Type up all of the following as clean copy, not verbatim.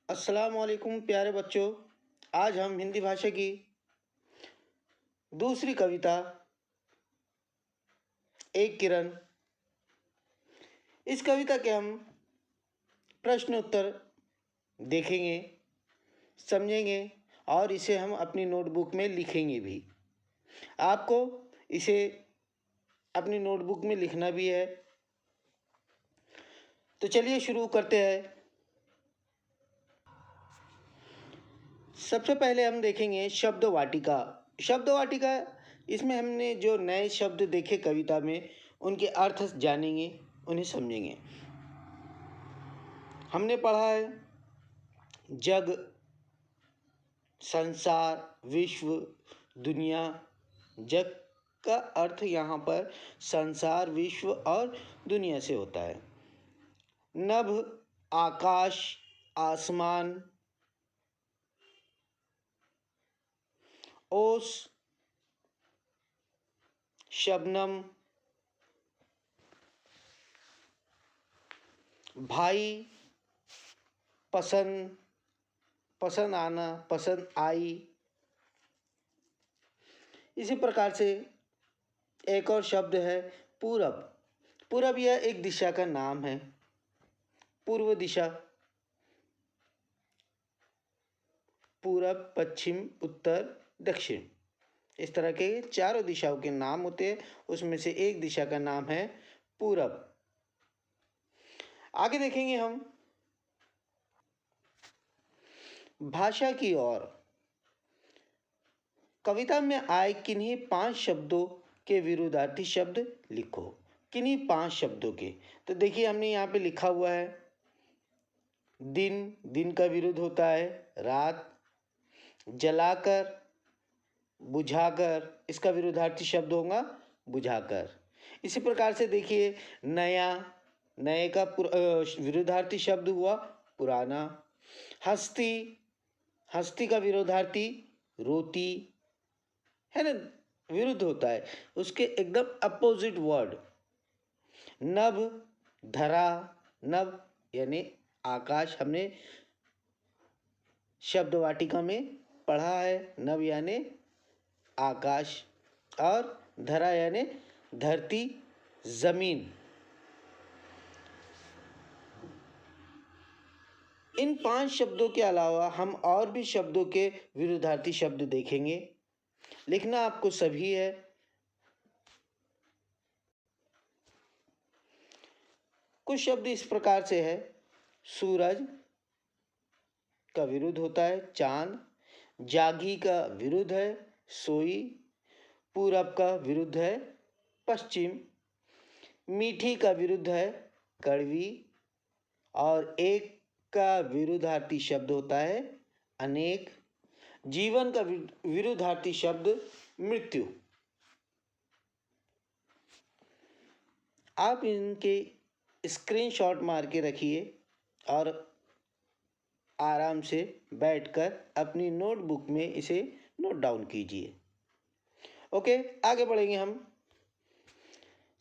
अस्सलाम वालेकुम प्यारे बच्चों। आज हम हिंदी भाषा की दूसरी कविता एक किरण, इस कविता के हम प्रश्न उत्तर देखेंगे, समझेंगे और इसे हम अपनी नोटबुक में लिखेंगे भी। आपको इसे अपनी नोटबुक में लिखना भी है। तो चलिए शुरू करते हैं। सबसे पहले हम देखेंगे शब्द वाटिका। शब्द वाटिका, इसमें हमने जो नए शब्द देखे कविता में उनके अर्थ जानेंगे, उन्हें समझेंगे। हमने पढ़ा है जग, संसार, विश्व, दुनिया। जग का अर्थ यहाँ पर संसार, विश्व और दुनिया से होता है। नभ, आकाश, आसमान। ओस, शबनम। भाई, पसंद, पसंद आना, पसंद आई। इसी प्रकार से एक और शब्द है पूरब। पूरब यह एक दिशा का नाम है। पूर्व दिशा, पूरब, पश्चिम, उत्तर, दक्षिण, इस तरह के चारों दिशाओं के नाम होते हैं। उसमें से एक दिशा का नाम है पूरब। आगे देखेंगे हम भाषा की ओर। कविता में आए किन्हीं 5 शब्दों के विरुद्धार्थी शब्द लिखो। किन्हीं 5 शब्दों के, तो देखिए हमने यहाँ पे लिखा हुआ है दिन। दिन का विरुद्ध होता है रात। जलाकर, बुझाकर, इसका विरुद्धार्थी शब्द होगा बुझाकर। इसी प्रकार से देखिए नया, नए का विरुद्धार्थी शब्द हुआ पुराना। हस्ती, हस्ती का विरोधार्थी रोती, है ना, विरुद्ध होता है, उसके एकदम अपोजिट वर्ड। नभ, धरा। नभ यानी आकाश, हमने शब्द वाटिका में पढ़ा है। नभ यानी आकाश और धरा यानी धरती, जमीन। इन 5 शब्दों के अलावा हम और भी शब्दों के विरुद्धार्थी शब्द देखेंगे। लिखना आपको सभी है। कुछ शब्द इस प्रकार से है। सूरज का विरुद्ध होता है चांद। जागी का विरुद्ध है सोई। पूरब का विरुद्ध है पश्चिम। मीठी का विरुद्ध है कड़वी। और एक का विरुद्धार्थी शब्द होता है अनेक। जीवन का विरुद्धार्थी शब्द मृत्यु। आप इनके स्क्रीनशॉट मार के रखिए और आराम से बैठकर अपनी नोटबुक में इसे नोट डाउन कीजिए। ओके, आगे बढ़ेंगे हम।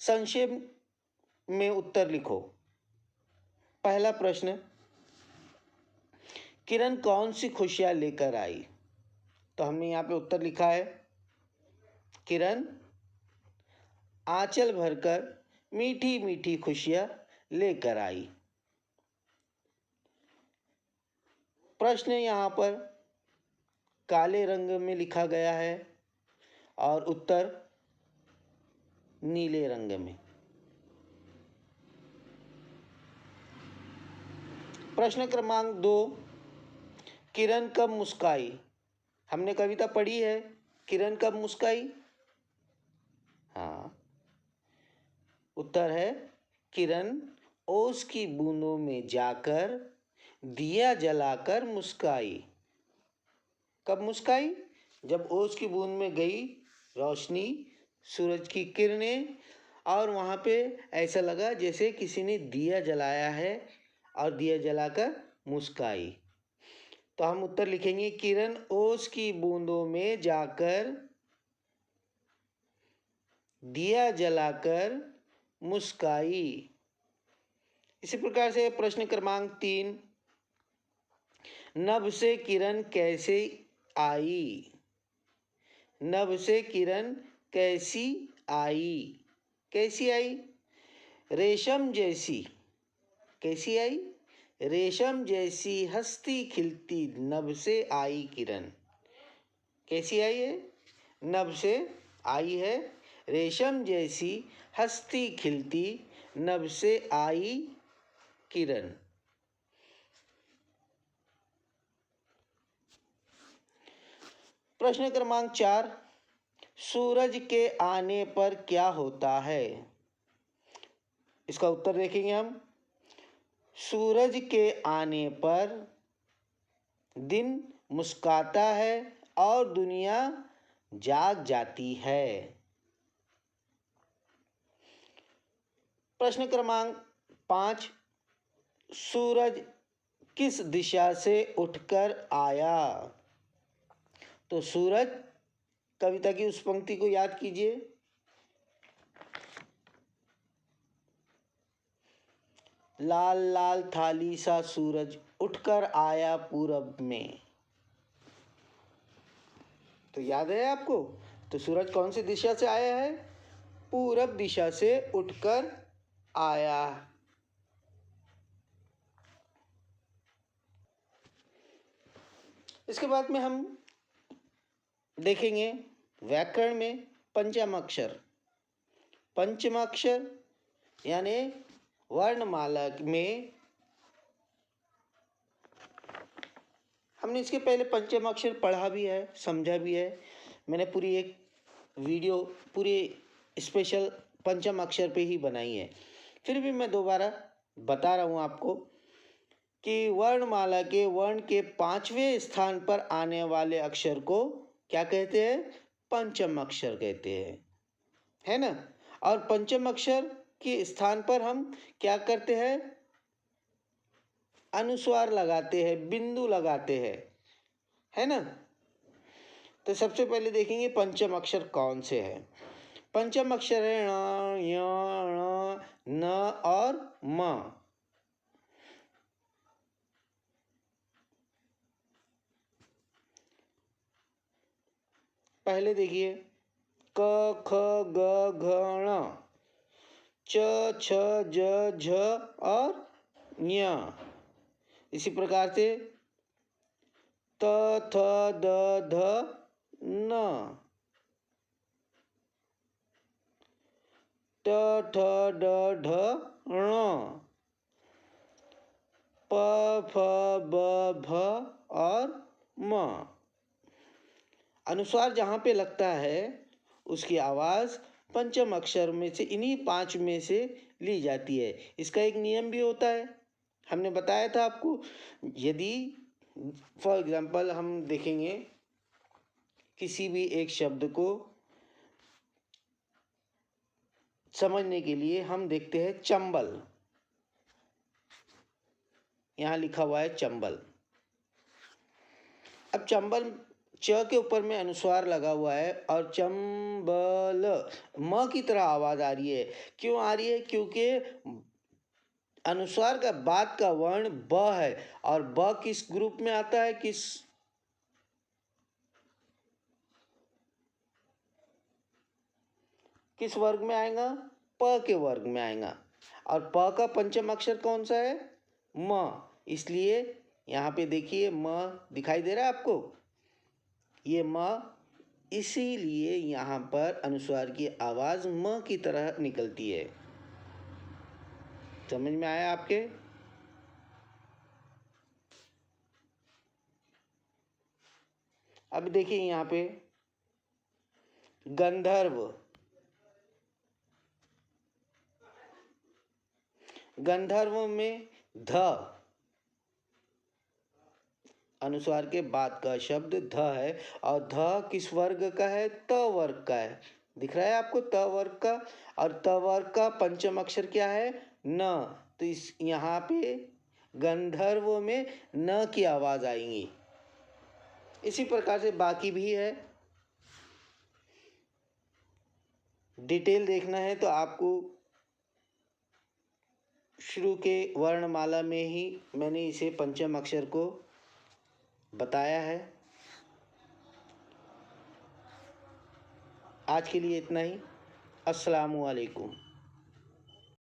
संक्षेप में उत्तर लिखो। पहला प्रश्न, किरण कौन सी खुशियां लेकर आई? तो हमने यहाँ पे उत्तर लिखा है किरण आंचल भरकर मीठी मीठी खुशियां लेकर आई। प्रश्न यहाँ पर काले रंग में लिखा गया है और उत्तर नीले रंग में। प्रश्न क्रमांक 2, किरण कब मुस्काई? हमने कविता पढ़ी है, किरण कब मुस्काई? हाँ, उत्तर है किरण ओस की बूंदों में जाकर दिया जलाकर मुस्काई। कब मुस्काई? जब ओस की बूंद में गई रोशनी, सूरज की किरणें, और वहाँ पे ऐसा लगा जैसे किसी ने दिया जलाया है और दिया जलाकर मुस्काई। तो हम उत्तर लिखेंगे किरण ओस की बूंदों में जाकर दिया जलाकर मुस्काई। इसी प्रकार से प्रश्न क्रमांक 3, नभ से किरण कैसे आई, नभ से किरण कैसी आई, कैसी आई, रेशम जैसी, कैसी आई, रेशम जैसी हंसती खिलती नभ से आई किरण, कैसी आई है, नभ से आई है, रेशम जैसी हंसती खिलती नभ से आई किरण। प्रश्न क्रमांक 4, सूरज के आने पर क्या होता है, इसका उत्तर देखेंगे हम। सूरज के आने पर दिन मुस्काता है और दुनिया जाग जाती है। प्रश्न क्रमांक 5, सूरज किस दिशा से उठकर आया, तो सूरज, कविता की उस पंक्ति को याद कीजिए। लाल लाल थाली सा सूरज उठकर आया पूरब में, तो याद है आपको, तो सूरज कौन सी दिशा से आया है, पूरब दिशा से उठकर आया। इसके बाद में हम देखेंगे व्याकरण में पंचमाक्षर। पंचमाक्षर यानी वर्णमाला में हमने इसके पहले पंचमाक्षर पढ़ा भी है, समझा भी है। मैंने पूरी एक वीडियो पूरी स्पेशल पंचमाक्षर पे ही बनाई है, फिर भी मैं दोबारा बता रहा हूँ आपको कि वर्णमाला के वर्ण के 5वें स्थान पर आने वाले अक्षर को क्या कहते हैं, पंचम अक्षर कहते हैं, है ना। और पंचम अक्षर के स्थान पर हम क्या करते हैं, अनुस्वार लगाते हैं, बिंदु लगाते हैं, है ना। तो सबसे पहले देखेंगे पंचम अक्षर कौन से हैं। पंचम अक्षर है ण, य, ण, न और म। पहले देखिए क, ख, ग, घ, ण, च, छ, ज, झ और ञ। इसी प्रकार से त, थ, द, ध, न, ट, ठ, ड, ढ, ण, प, फ, ब, भ और म। अनुस्वार जहाँ पे लगता है उसकी आवाज़ पंचम अक्षर में से इन्हीं 5 में से ली जाती है। इसका एक नियम भी होता है, हमने बताया था आपको। यदि फॉर एग्जाम्पल हम देखेंगे किसी भी एक शब्द को समझने के लिए हम देखते हैं चंबल, यहाँ लिखा हुआ है चंबल। अब चंबल च के ऊपर में अनुस्वार लगा हुआ है और चंबल म की तरह आवाज आ रही है। क्यों आ रही है, क्योंकि अनुस्वार का बाद का वर्ण ब है और ब किस ग्रुप में आता है, किस वर्ग में आएगा, प के वर्ग में आएगा। और प का पंचम अक्षर कौन सा है, म। इसलिए यहाँ पे देखिए म दिखाई दे रहा है आपको, ये म, इसीलिए यहाँ पर अनुस्वार की आवाज म की तरह निकलती है। समझ में आया आपके। अब देखिए यहाँ पे गंधर्व, गंधर्व में ध, अनुस्वार के बाद का शब्द ध है और ध किस वर्ग का है, त वर्ग का है। दिख रहा है आपको त वर्ग का, और त वर्ग का पंचम अक्षर क्या है, न। तो इस यहाँ पे गंधर्व में न की आवाज आएगी। इसी प्रकार से बाकी भी है, डिटेल देखना है तो आपको शुरू के वर्णमाला में ही मैंने इसे पंचम अक्षर को बताया है। आज के लिए इतना ही। अस्सलामु अलैकुम।